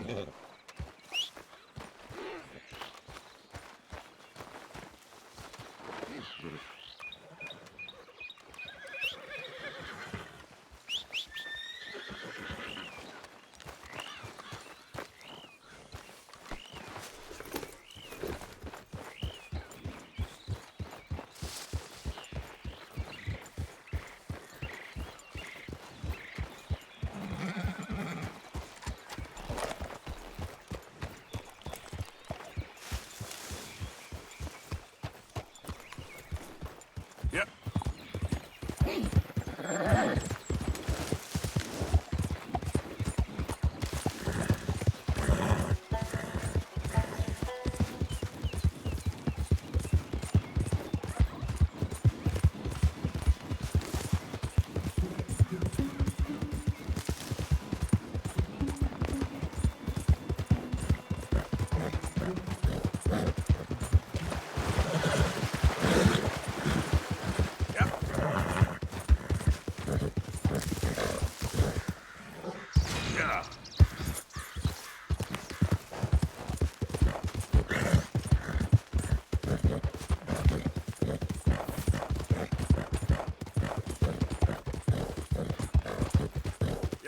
Yep. Yeah.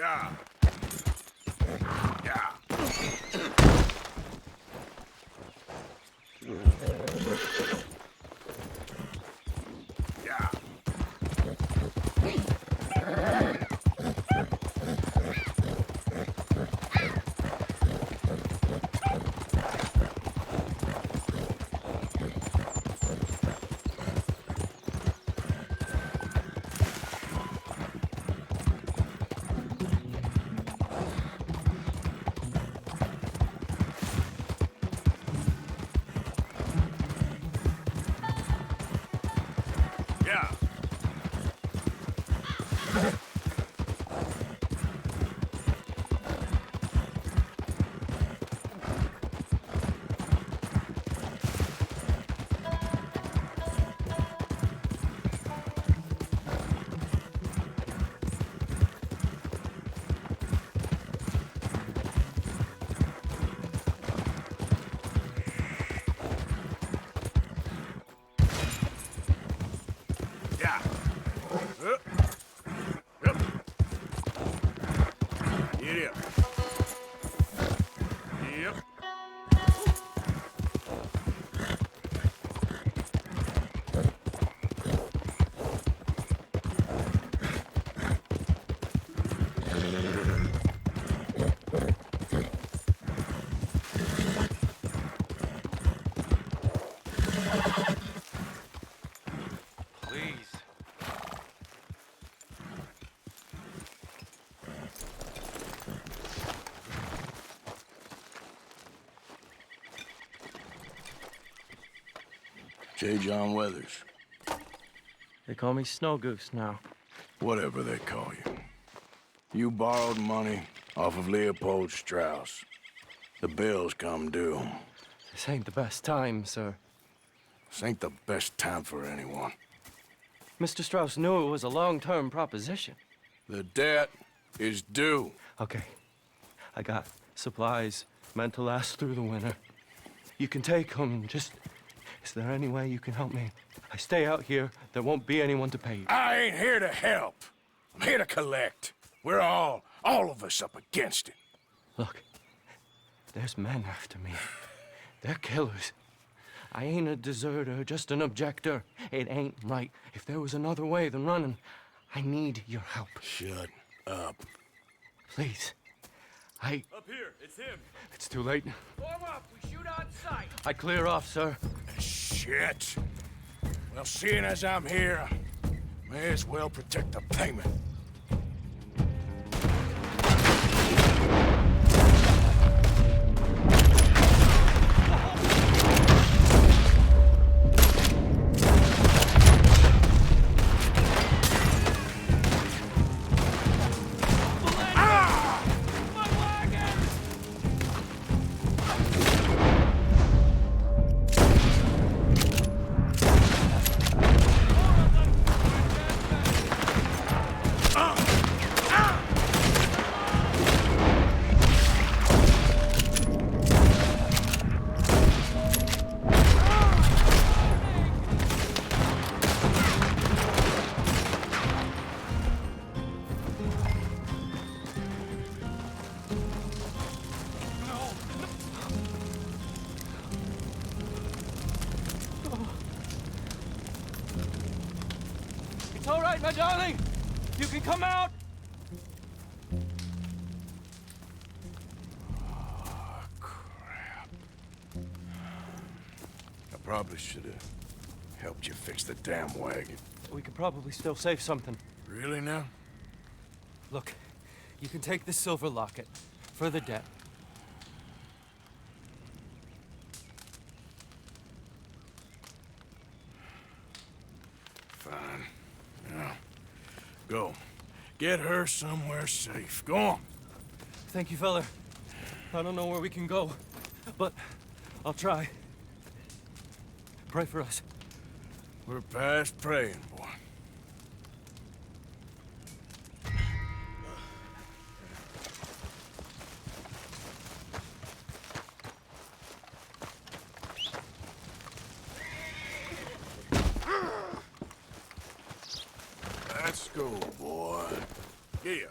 Yeah. Yeah. Yeah. Yeah. Yep. Get up. Yep. Please. J. John Weathers. They call me Snow Goose now. Whatever they call you. You borrowed money off of Leopold Strauss. The bill's come due. This ain't the best time, sir. This ain't the best time for anyone. Mr. Strauss knew it was a long-term proposition. The debt is due. Okay. I got supplies meant to last through the winter. You can take them. Just, is there any way you can help me? I stay out here, there won't be anyone to pay you. I ain't here to help. I'm here to collect. We're all of us up against it. Look, there's men after me. They're killers. I ain't a deserter, just an objector. It ain't right. If there was another way than running, I need your help. Shut up. Please. Up here, it's him. It's too late. Form up, we shoot on sight. I clear off, sir. Shit. Well, seeing as I'm here, may as well protect the payment. right, my darling? You can come out. Crap. I probably should have helped you fix the damn wagon. We could probably still save something. Really now? Look, you can take this silver locket for the debt. Fine. Now, go. Get her somewhere safe. Go on. Thank you, fella. I don't know where we can go, but I'll try. Pray for us. We're past praying, boy. Let's go, boy. Yeah.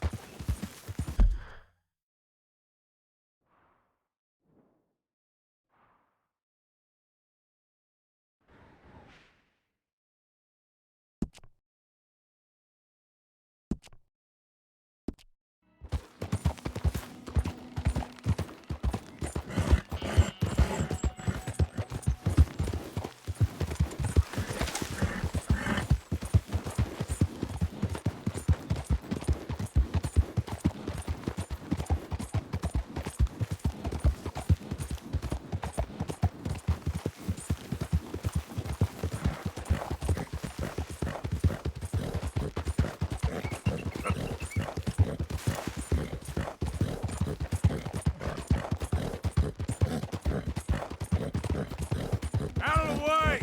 Out of the way!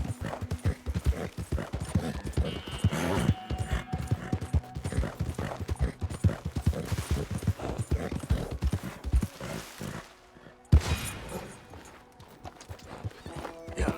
Yeah.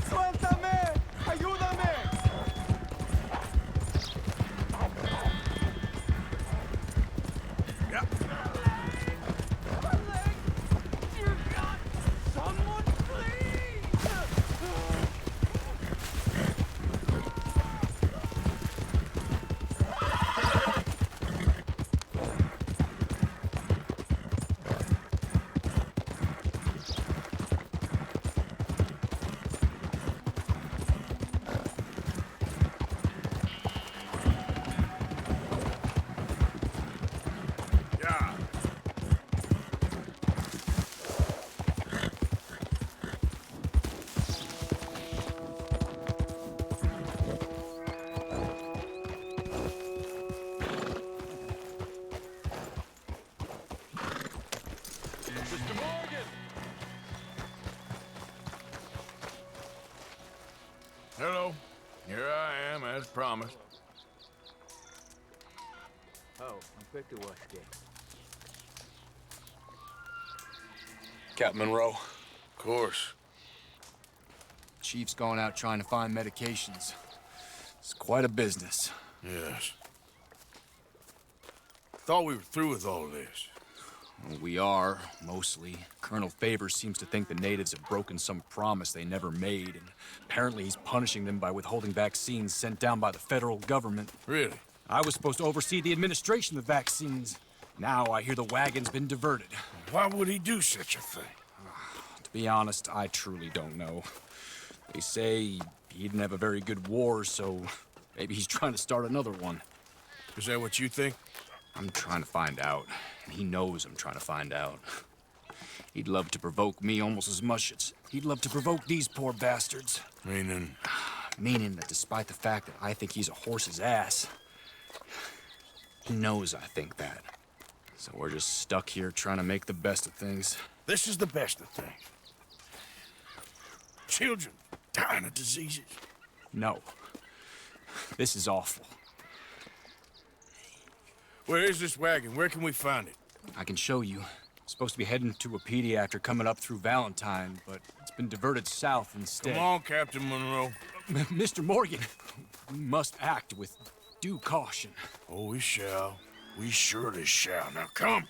¡Suéltame! ¡Ayúdame! Yeah. Dear God! Someone please! Yeah. Mr. Morgan! Hello. Here I am, as promised. Oh, Inspector Washgate. Captain Monroe. Of course. Chief's gone out trying to find medications. It's quite a business. Yes. Thought we were through with all this. Well, we are, mostly. Colonel Favors seems to think the natives have broken some promise they never made, and apparently he's punishing them by withholding vaccines sent down by the federal government. Really? I was supposed to oversee the administration of vaccines. Now I hear the wagon's been diverted. Why would he do such a thing? To be honest, I truly don't know. They say he didn't have a very good war, so maybe he's trying to start another one. Is that what you think? I'm trying to find out, and he knows I'm trying to find out. He'd love to provoke me almost as much as he'd love to provoke these poor bastards. Meaning, Meaning that despite the fact that I think he's a horse's ass, he knows I think that. So we're just stuck here trying to make the best of things. this is the best of things. Children dying of diseases. No. This is awful. Where is this wagon? Where can we find it? I can show you. Supposed to be heading to a pediatric coming up through Valentine, but it's been diverted south instead. Come on, Captain Monroe. Mr. Morgan, we must act with due caution. Oh, we shall. We surely shall. Now come.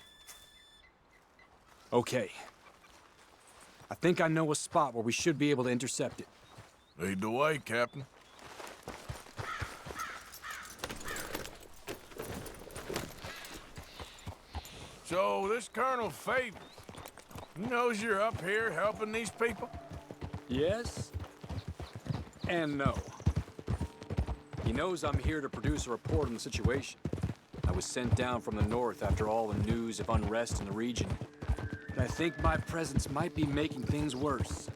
Okay. I think I know a spot where we should be able to intercept it. Lead the way, Captain. So, this Colonel Favors, he knows you're up here helping these people? Yes and no. He knows I'm here to produce a report on the situation. I was sent down from the north after all the news of unrest in the region. And I think my presence might be making things worse.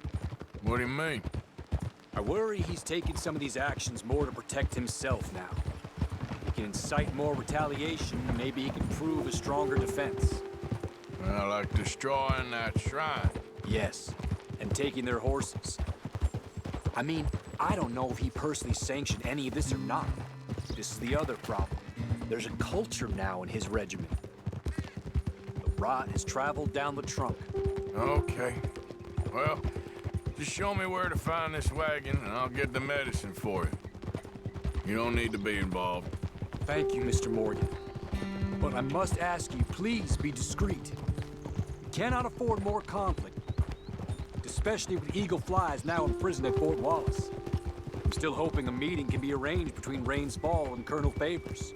What do you mean? I worry he's taking some of these actions more to protect himself now. He can incite more retaliation, maybe he can prove a stronger defense. Well, like destroying that shrine. Yes, and taking their horses. I mean, I don't know if he personally sanctioned any of this or not. This is the other problem. There's a culture now in his regiment. The rot has traveled down the trunk. Okay. Well, just show me where to find this wagon, and I'll get the medicine for you. You don't need to be involved. Thank you, Mr. Morgan. But I must ask you, please be discreet. We cannot afford more conflict, especially with Eagle Flies now imprisoned at Fort Wallace. I'm still hoping a meeting can be arranged between Rains Fall and Colonel Favors.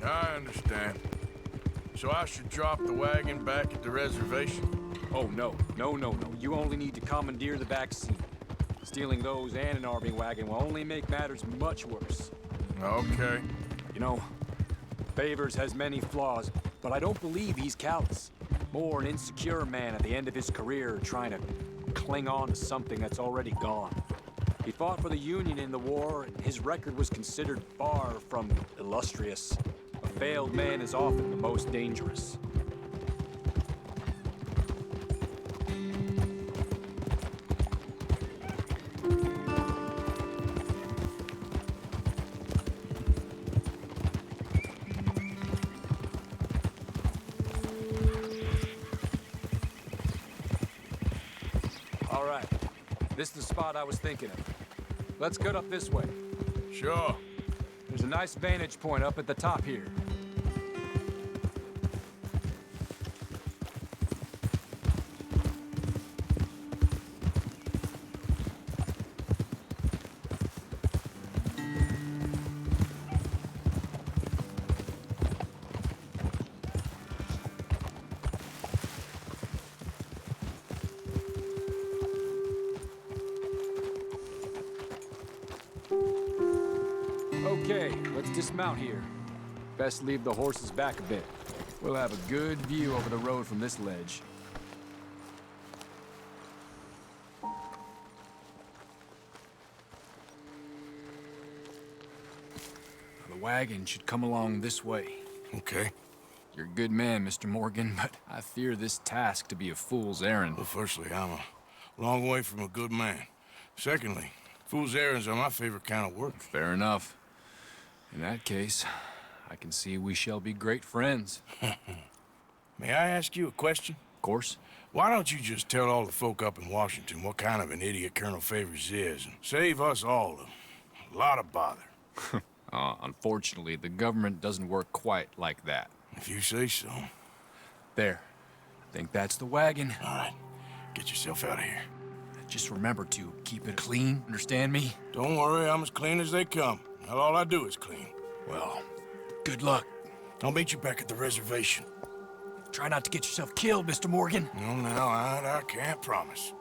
I understand. So I should drop the wagon back at the reservation? Oh, no. No. You only need to commandeer the vaccine. Stealing those and an army wagon will only make matters much worse. Okay. You know, Favors has many flaws, but I don't believe he's callous. More an insecure man at the end of his career trying to cling on to something that's already gone. He fought for the Union in the war, and his record was considered far from illustrious. A failed man is often the most dangerous. All right. This is the spot I was thinking of. Let's cut up this way. Sure. There's a nice vantage point up at the top here. Okay, let's dismount here. Best leave the horses back a bit. We'll have a good view over the road from this ledge. The wagon should come along this way. Okay. You're a good man, Mr. Morgan, but I fear this task to be a fool's errand. Well, firstly, I'm a long way from a good man. Secondly, fool's errands are my favorite kind of work. Fair enough. In that case, I can see we shall be great friends. May I ask you a question? Of course. Why don't you just tell all the folk up in Washington what kind of an idiot Colonel Favors is and save us all a lot of bother? Unfortunately, the government doesn't work quite like that. If you say so. There. I think that's the wagon. All right. Get yourself out of here. Just remember to keep it clean, understand me? Don't worry, I'm as clean as they come. Well, all I do is clean. Well, good luck. I'll meet you back at the reservation. Try not to get yourself killed, Mr. Morgan. No, now, I can't promise.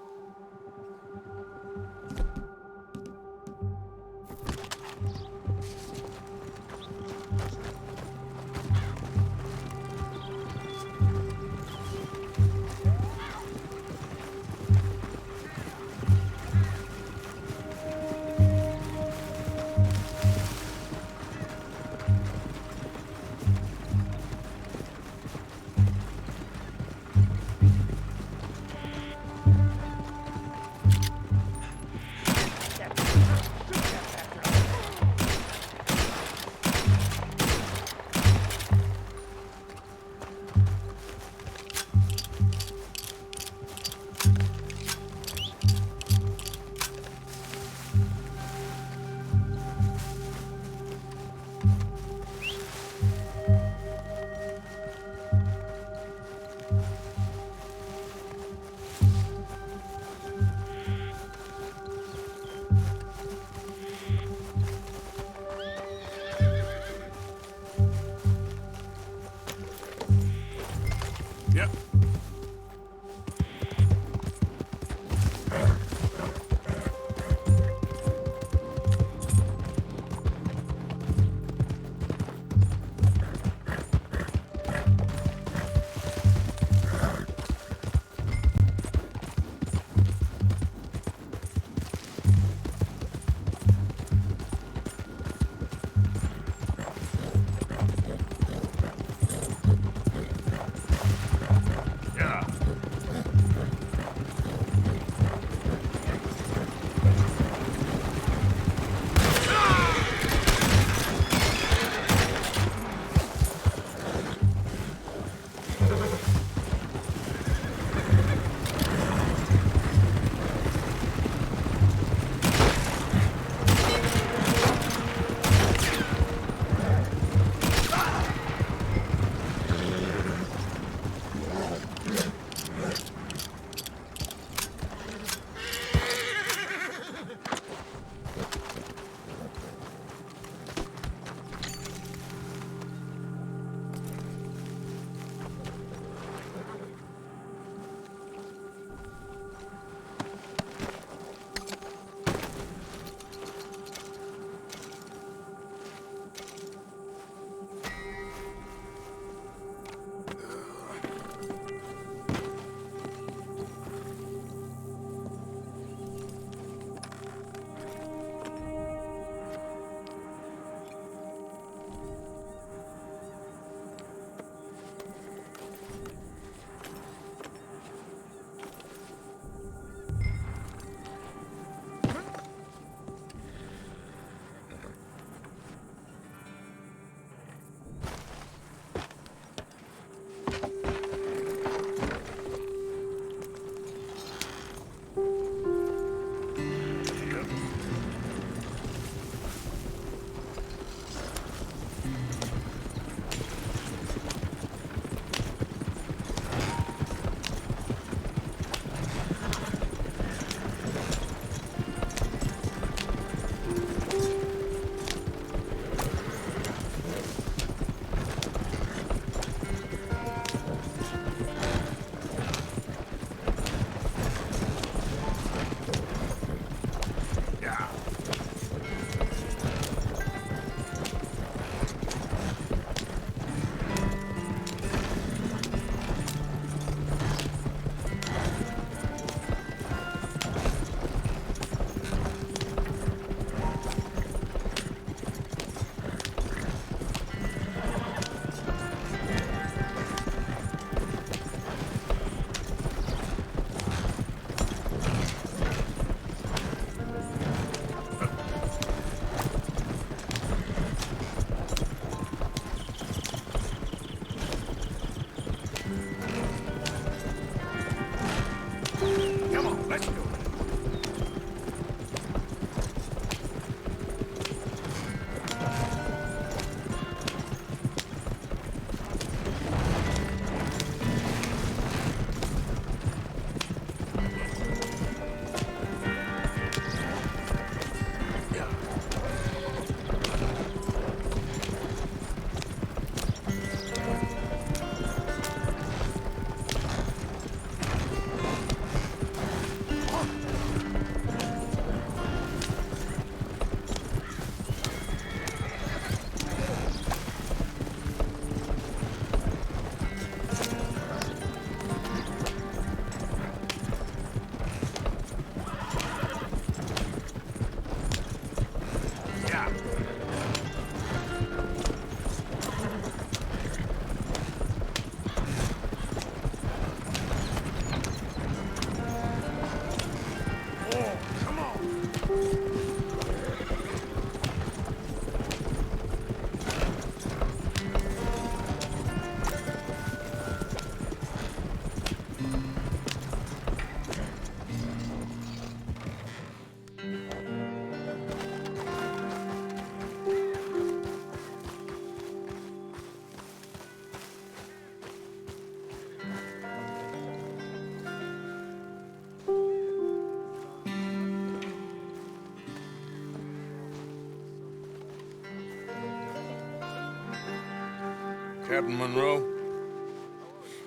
Captain Monroe,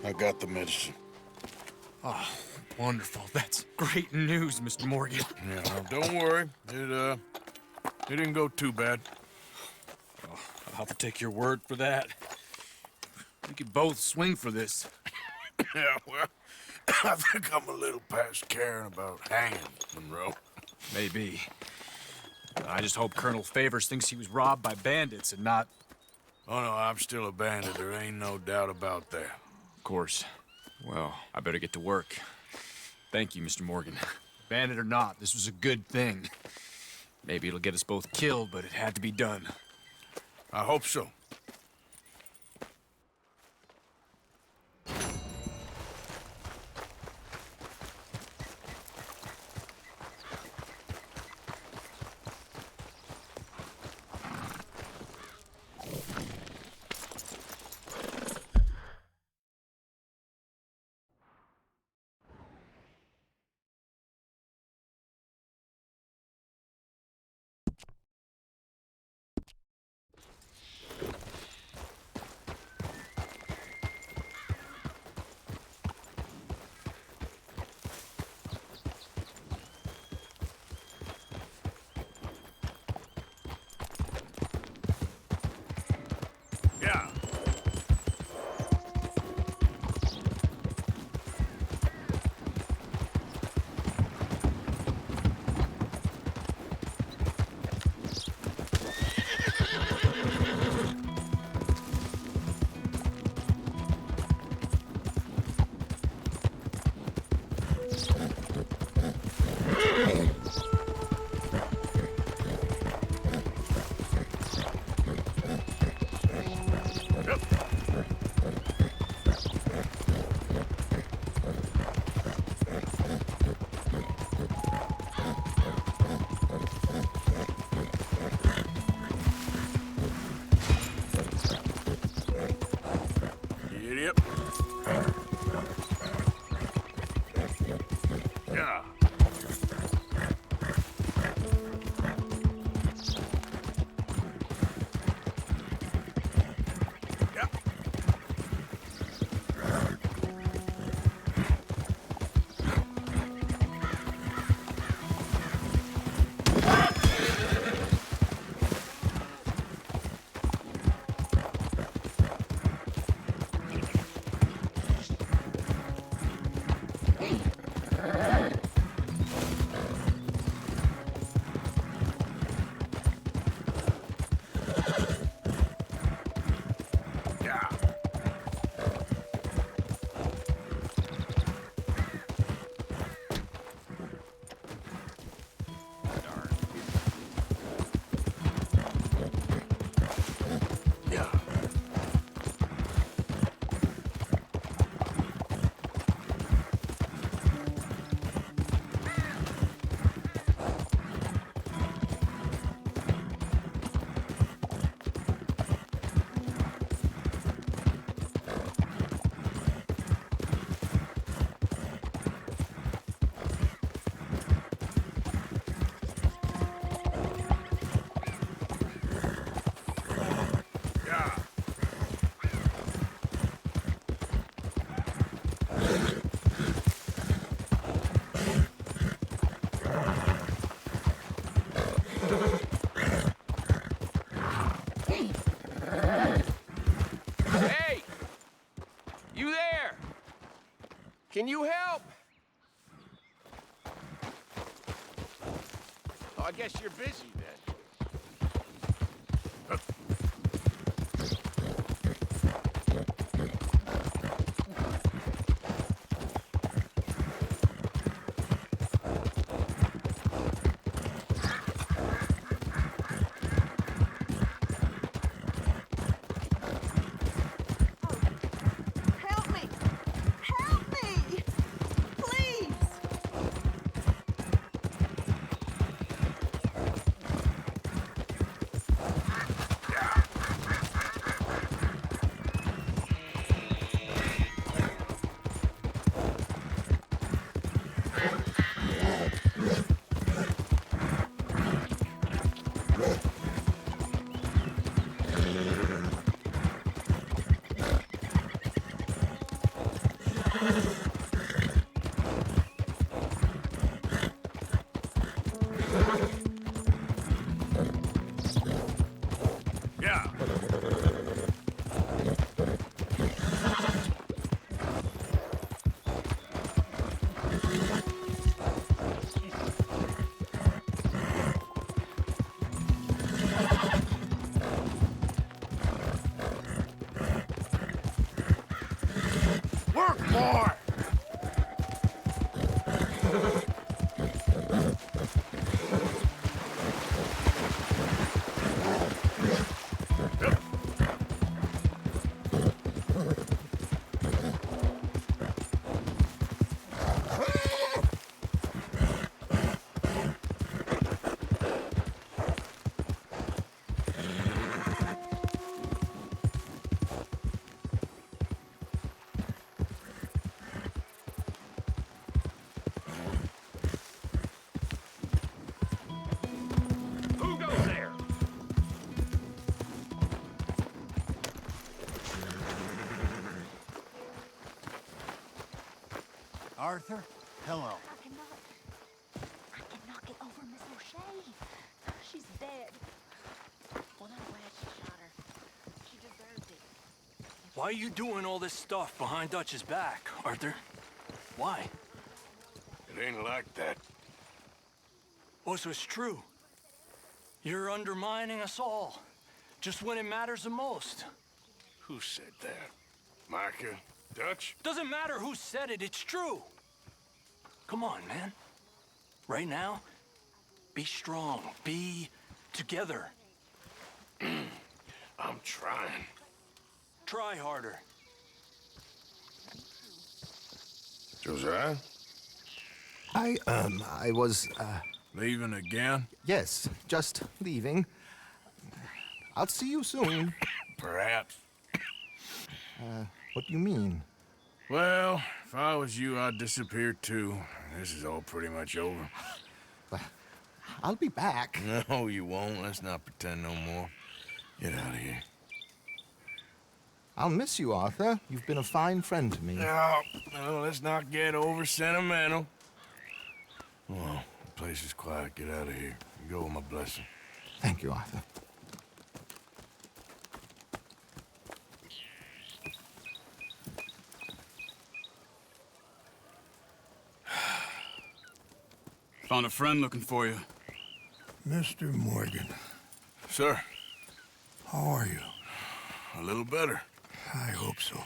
I got the medicine. Oh, wonderful. That's great news, Mr. Morgan. Yeah, well, don't worry. It didn't go too bad. Oh, I'll have to take your word for that. We could both swing for this. Yeah, well, I think I'm a little past caring about hanging, Monroe. Maybe. I just hope Colonel Favors thinks he was robbed by bandits and not... Oh, no, I'm still a bandit. There ain't no doubt about that. Of course. Well, I better get to work. Thank you, Mr. Morgan. Bandit or not, this was a good thing. Maybe it'll get us both killed, but it had to be done. I hope so. Yeah. Idiot. Yeah. Yeah. Yeah. Yeah. Yeah. Hey! You there? Can you help? Oh, I guess you're busy then. Help me! Help me! Please! Yeah. Work more! Who goes there? Arthur? Hello. I cannot get over Miss O'Shea. She's dead. Well, I'm glad she shot her. She deserved it. Why are you doing all this stuff behind Dutch's back, Arthur? Why? It ain't like that. Oh, so it's true. You're undermining us all, just when it matters the most. Who said that? Micah? Dutch? Doesn't matter who said it, it's true. Come on, man. Right now, be strong, be together. I'm trying. Try harder. Josiah? I was, Leaving again? yes, just leaving. I'll see you soon. Perhaps. What do you mean? Well, if I was you, I'd disappear too. This is all pretty much over. I'll be back. No, you won't. Let's not pretend no more. Get out of here. I'll miss you, Arthur. You've been a fine friend to me. No, let's not get over sentimental. Well, the place is quiet. Get out of here. You go with my blessing. Thank you, Arthur. Found a friend looking for you. Mr. Morgan, Sir, how are you? a little better. I hope so.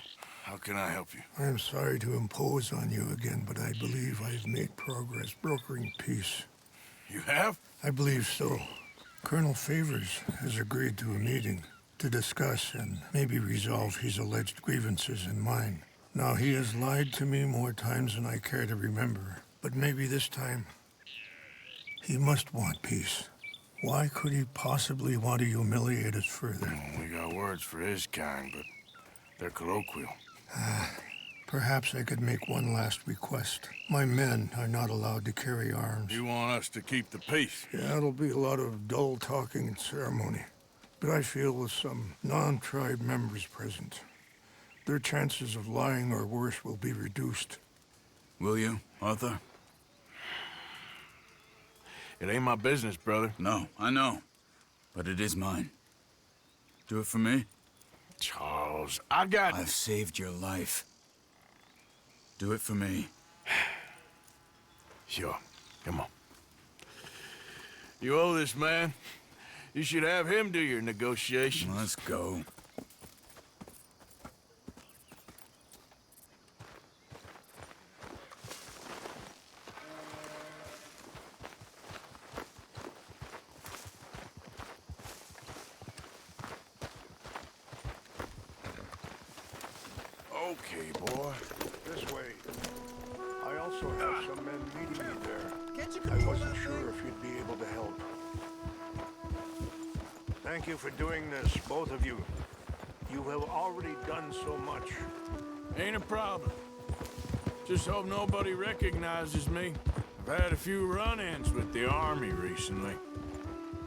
How can I help you? I am sorry to impose on you again, but I believe I've made progress brokering peace. You have? I believe so. Colonel Favors has agreed to a meeting to discuss and maybe resolve his alleged grievances and mine. Now, he has lied to me more times than I care to remember, but maybe this time he must want peace. Why could he possibly want to humiliate us further? Well, we got words for his kind, but they're colloquial. Perhaps I could make one last request. My men are not allowed to carry arms. You want us to keep the peace? Yeah, it'll be a lot of dull talking and ceremony. But I feel with some non-tribe members present, their chances of lying or worse will be reduced. Will you, Arthur? It ain't my business, brother. No, I know. But it is mine. Do it for me? Charles, I got... I've saved your life. Do it for me. Sure. Come on. You owe this man. You should have him do your negotiations. Let's go. Okay, boy. This way. I also have some men meeting me there. I wasn't sure if you'd be able to help. Thank you for doing this, both of you. You have already done so much. Ain't a problem. Just hope nobody recognizes me. I've had a few run-ins with the army recently.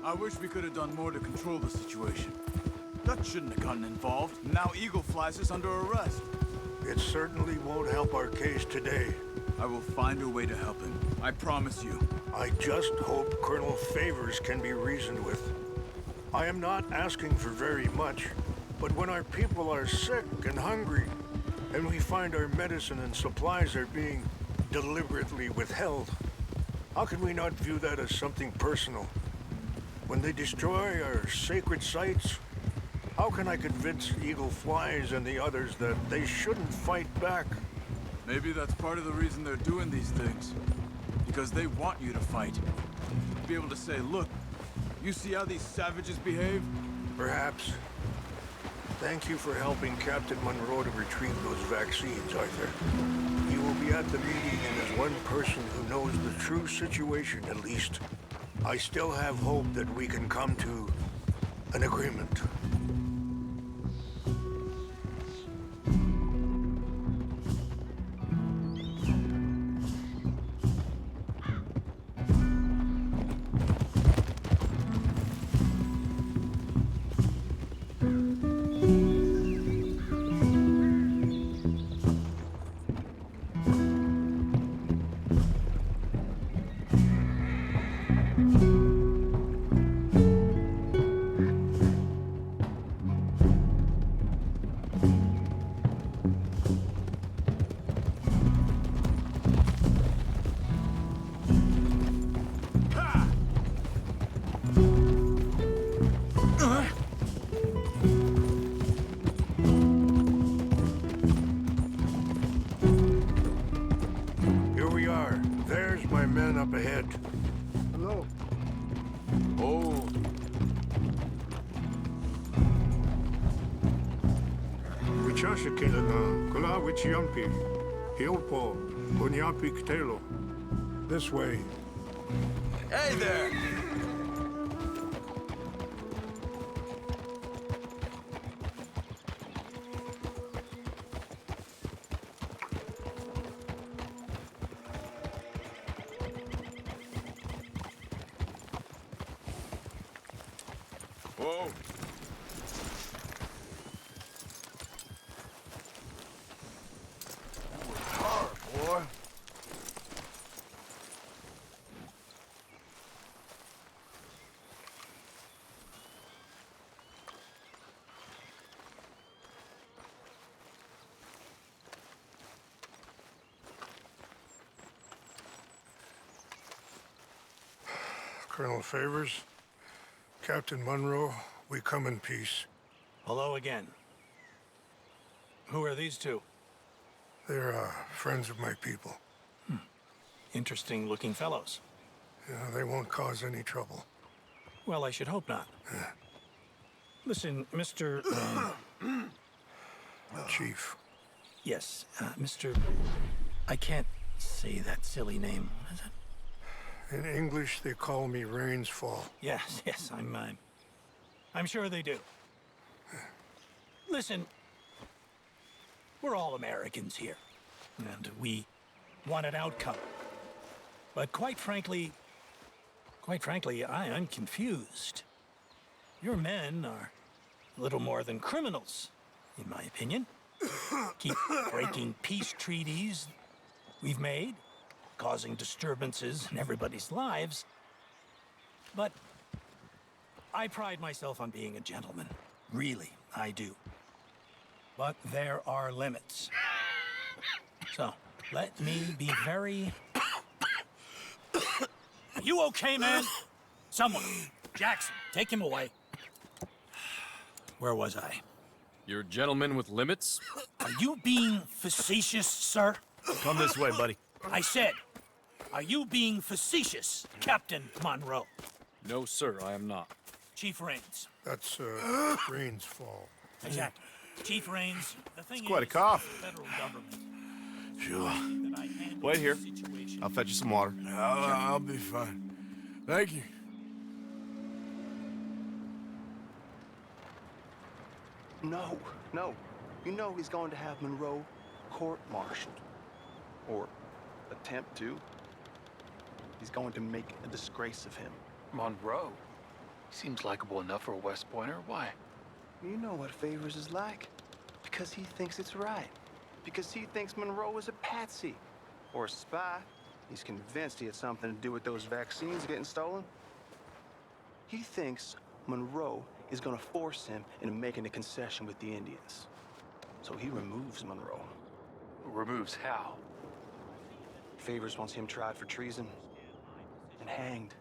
I wish we could have done more to control the situation. Dutch shouldn't have gotten involved. Now Eagle Flies is under arrest. It certainly won't help our case today. I will find a way to help him. I promise you. I just hope Colonel Favors can be reasoned with. I am not asking for very much, but when our people are sick and hungry, and we find our medicine and supplies are being deliberately withheld, how can we not view that as something personal? When they destroy our sacred sites, how can I convince Eagle Flies and the others that they shouldn't fight back? Maybe that's part of the reason they're doing these things. Because they want you to fight. To be able to say, look, you see how these savages behave? Perhaps. Thank you for helping Captain Monroe to retrieve those vaccines, Arthur. You will be at the meeting, and as one person who knows the true situation, at least, I still have hope that we can come to an agreement. Here we are. There's my men up ahead. Hello. Oh. Wichasha Kilana, Kula Wichiampi, Hilpo, Bunyapi Ktelo. This way. Hey there! Whoa. That was hard, boy. Colonel Favors, Captain Monroe, we come in peace. Hello again. Who are these two? They're friends of my people. Interesting looking fellows. Yeah, they won't cause any trouble. Well, I should hope not. Listen, Mr. Chief. Yes, Mr. I can't say that silly name. Is it? In English, they call me Rainsfall. Yes, yes, I'm sure they do. Listen, we're all Americans here, and we want an outcome. But quite frankly, I'm confused. Your men are a little more than criminals, in my opinion. Keep breaking peace treaties we've made, causing disturbances in everybody's lives. But I pride myself on being a gentleman. Really, I do. But there are limits. So, let me be very... Are you okay, man? Someone. Jackson, take him away. Where was I? You're a gentleman with limits? Are you being facetious, sir? Come this way, buddy. I said, are you being facetious, Captain Monroe? No, sir, I am not. Chief Rains. That's Rainsfall. Exactly. Chief Rains, the thing Quite a is, cough. the federal government. Sure. That I handle Wait here. the situation. I'll fetch you some water. I'll be fine. Thank you. No, no. You know he's going to have Monroe court-martialed. Or attempt to. He's going to make a disgrace of him. Monroe? He seems likable enough for a West Pointer. Why? You know what Favors is like. Because he thinks it's right. because he thinks Monroe is a patsy or a spy. He's convinced he had something to do with those vaccines getting stolen. He thinks Monroe is gonna force him into making a concession with the Indians. So he removes Monroe. Removes how? Favors wants him tried for treason and hanged.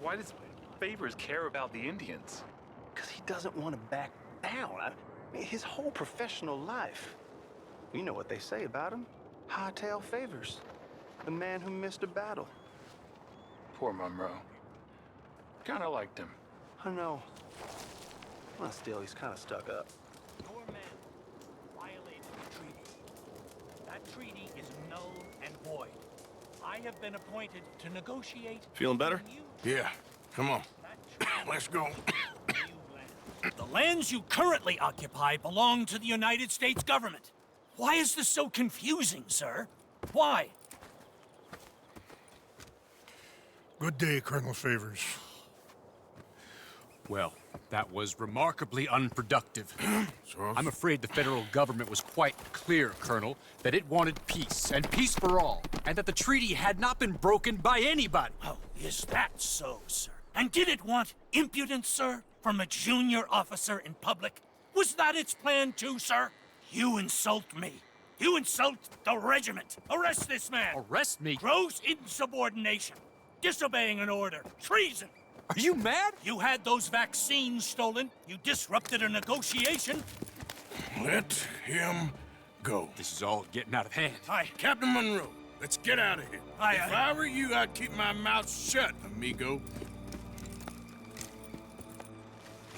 Why does Favors care about the Indians? Because he doesn't want to back down. I mean, his whole professional life. You know what they say about him. Hightail Favors. The man who missed a battle. Poor Monroe. Kinda liked him. I know. Well, still, he's kind of stuck up. Your men violated the treaty. That treaty is null and void. I have been appointed to negotiate. Feeling better? Yeah. Come on. Let's go. The lands you currently occupy belong to the United States government. Why is this so confusing, sir? Why? Good day, Colonel Favors. Well, that was remarkably unproductive. I'm afraid the federal government was quite clear, Colonel, that it wanted peace, and peace for all, and that the treaty had not been broken by anybody. Oh, is that so, sir? And did it want impudence, sir, from a junior officer in public? Was that its plan too, sir? You insult me. You insult the regiment. Arrest this man. Arrest me? Gross insubordination. Disobeying an order. Treason. Are you mad? You had those vaccines stolen. You disrupted a negotiation. Let him go. This is all getting out of hand. Aye. Captain Monroe, let's get out of here. Aye, If aye. I were you, I'd keep my mouth shut, amigo.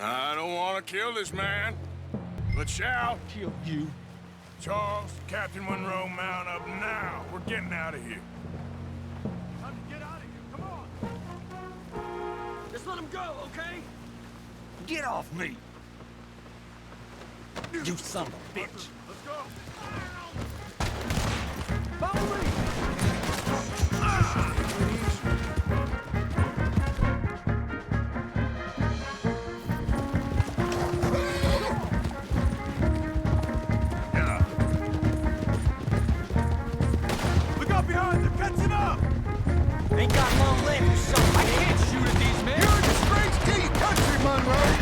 I don't want to kill this man, but shall Kill you. Charles, Captain Monroe, mount up now. We're getting out of here. Time to get out of here. Come on. Just let him go, okay? Get off me! You son of a bitch! Let's go. Follow me! Look out behind them. Catch him up. Ain't got long left or something. I can't shoot at these men. You're in a strange deep country, Monroe.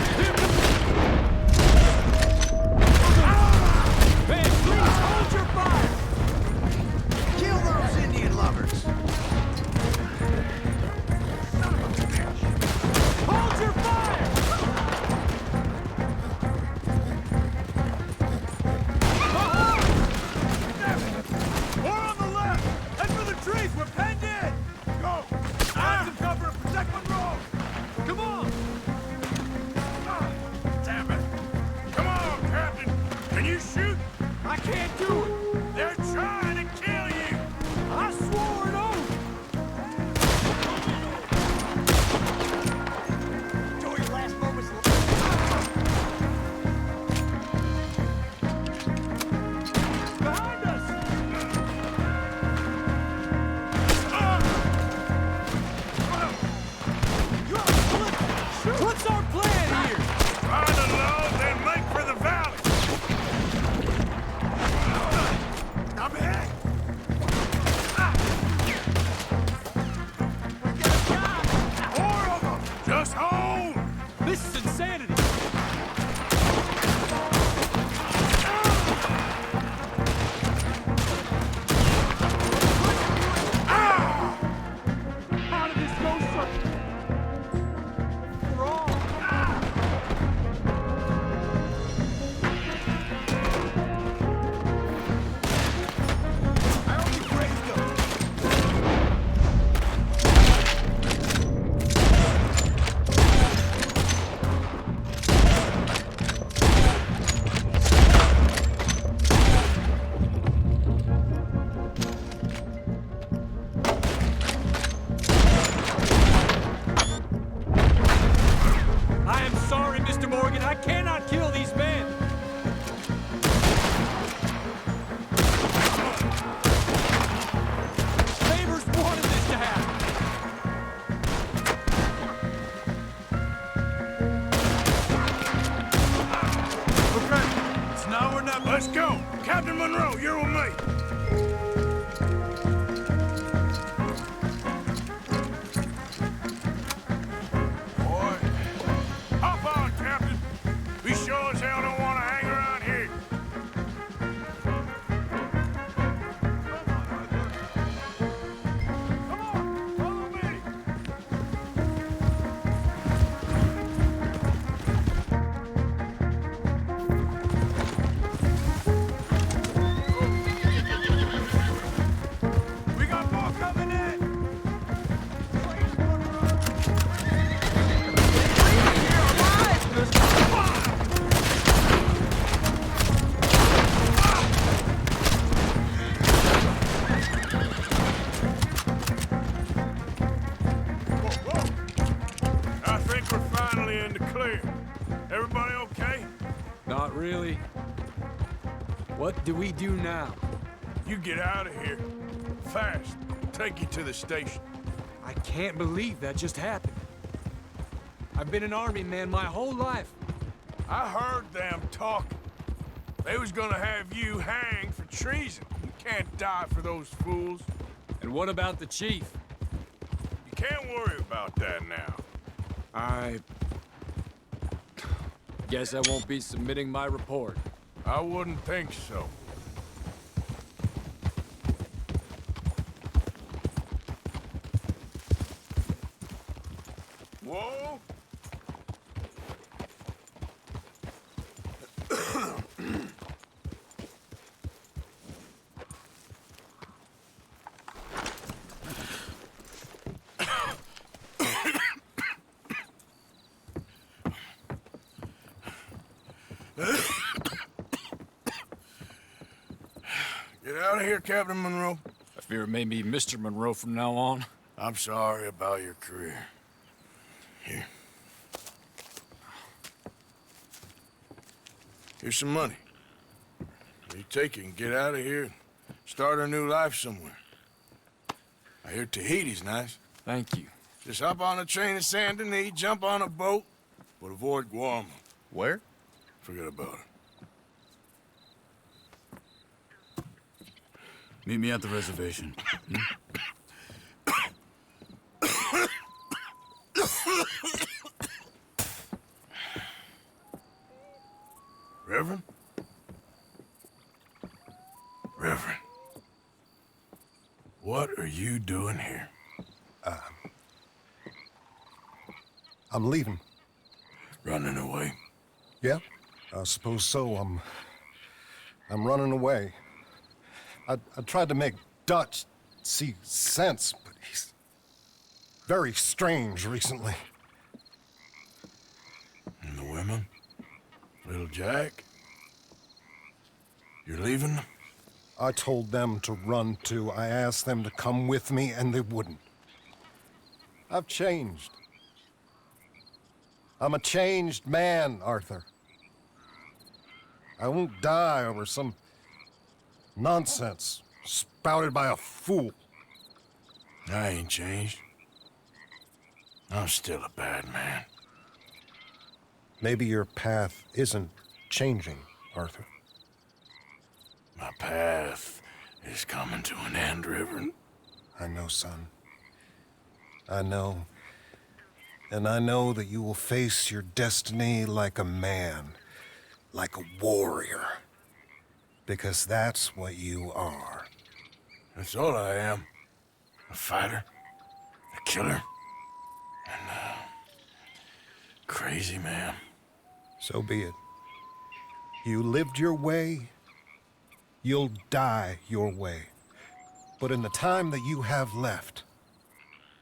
Man, please hold your fire! Kill those Indian lovers. Hold your fire! More on the left. Head for the trees. We're penned in. Go. Find some cover and protect Monroe. Come on. Damn it. Come on, Captain. Can you shoot? I can't do it. They're trying to kill you. I swore an oath. Enjoy your last moments. Behind us. What's our plan here? Find a load, then make for the valley. I'm ahead. Four of them. Just hold. This is insanity. How did this go, sir? I only praise them. I am sorry, Mr. Morgan. I cannot kill these men. Favors wanted this to happen. Okay. It's now or never. up. Let's go. Captain Monroe, you're with me. Boy, hop on, Captain. We sure as hell don't want to hang around here. Come on, follow me. We got more coming in. I think we're finally in the clear. Everybody okay? Not really. What do we do now? You get out of here. Fast. Take you to the station. I can't believe that just happened. I've been an army man my whole life. I heard them talking. They was gonna have you hanged for treason. You can't die for those fools. And what about the chief? You can't worry about that now. I guess I won't be submitting my report. I wouldn't think so. Whoa! Get out of here, Captain Monroe. I fear it may be Mr. Monroe from now on. I'm sorry about your career. Here. Here's some money. You take it and get out of here and start a new life somewhere. I hear Tahiti's nice. Thank you. Just hop on a train to Saint Denis, jump on a boat, but avoid Guam. Where? Forget about it. Meet me at the reservation. Reverend? Reverend. What are you doing here? I'm leaving. Running away? Yeah, I suppose so. I'm running away. I tried to make Dutch see sense, but he's very strange recently. And the women? Little Jack? You're leaving them? I told them to run too. I asked them to come with me, and they wouldn't. I've changed. I'm a changed man, Arthur. I won't die over some nonsense spouted by a fool. I ain't changed. I'm still a bad man. Maybe your path isn't changing, Arthur. My path is coming to an end, Reverend. I know, son. I know. And I know that you will face your destiny like a man, like a warrior. Because that's what you are. That's all I am. A fighter, a killer, and a crazy man. So be it. You lived your way, you'll die your way. But in the time that you have left,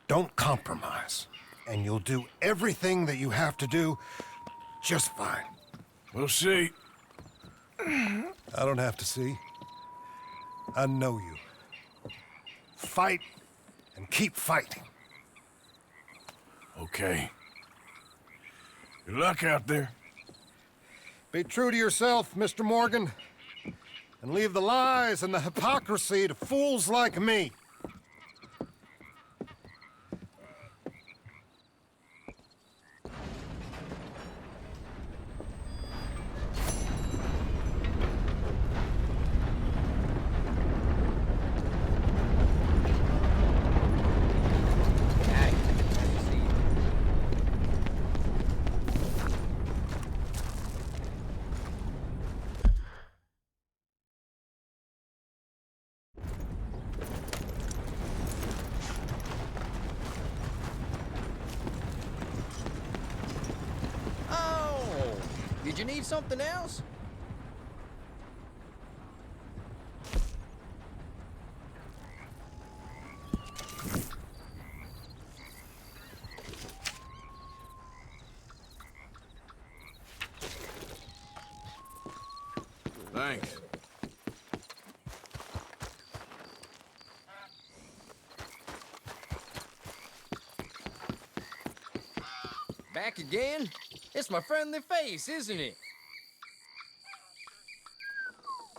don't compromise. And you'll do everything that you have to do just fine. We'll see. I don't have to see. I know you. Fight and keep fighting. Okay. Good luck out there. Be true to yourself, Mr. Morgan, and leave the lies and the hypocrisy to fools like me. Did you need something else? Thanks. Back again? It's my friendly face, isn't it?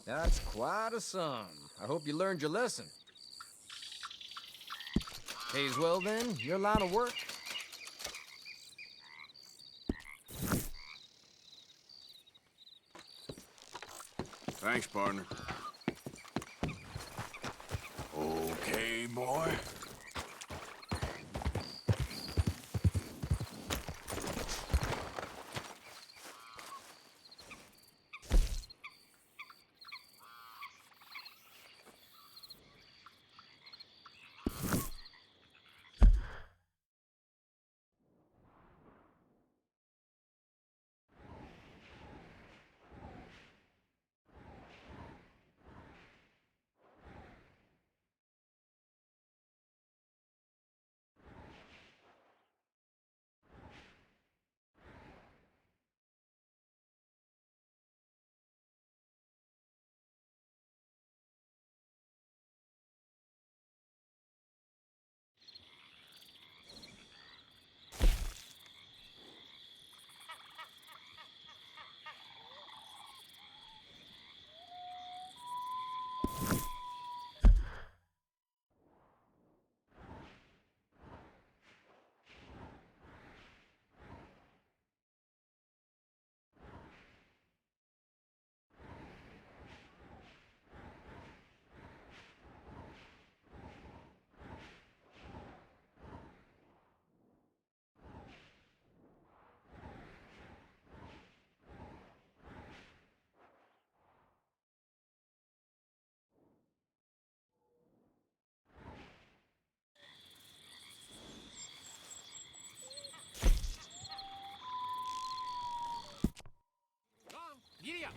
That's quite a sum. I hope you learned your lesson. Pays well then, your line of work? Thanks, partner. Okay, boy. Giddy up!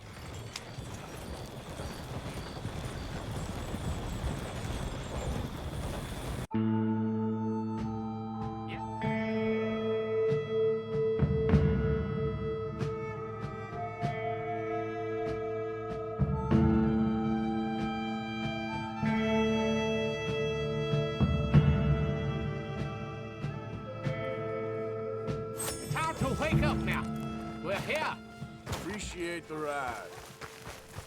Time to wake up now. We're here. Appreciate the ride.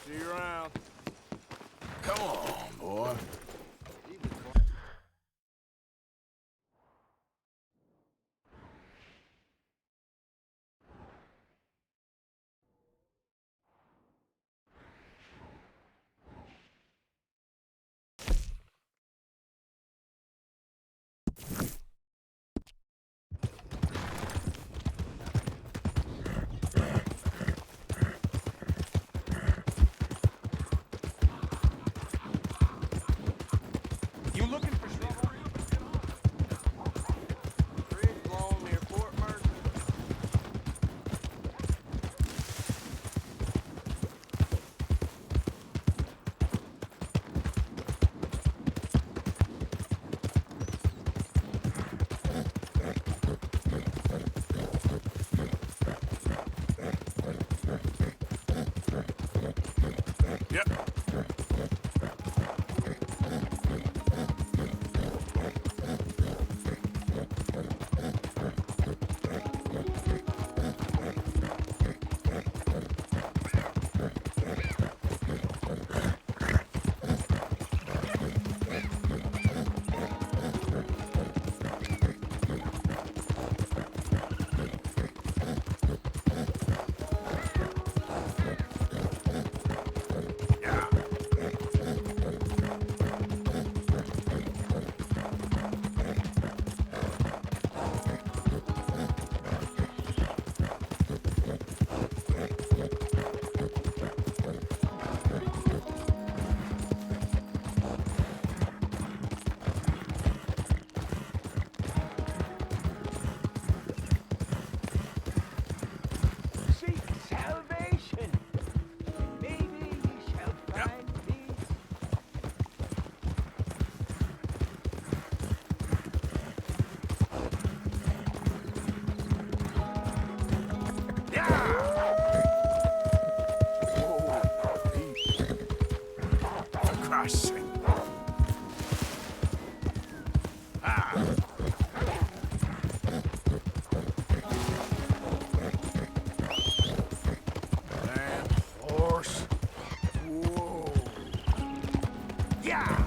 See you around. Come on, boy. You looking for trouble? Bridge blown near Fort Mercer. Yep. Yeah. For Christ's sake. Man, horse. Whoa. Yeah.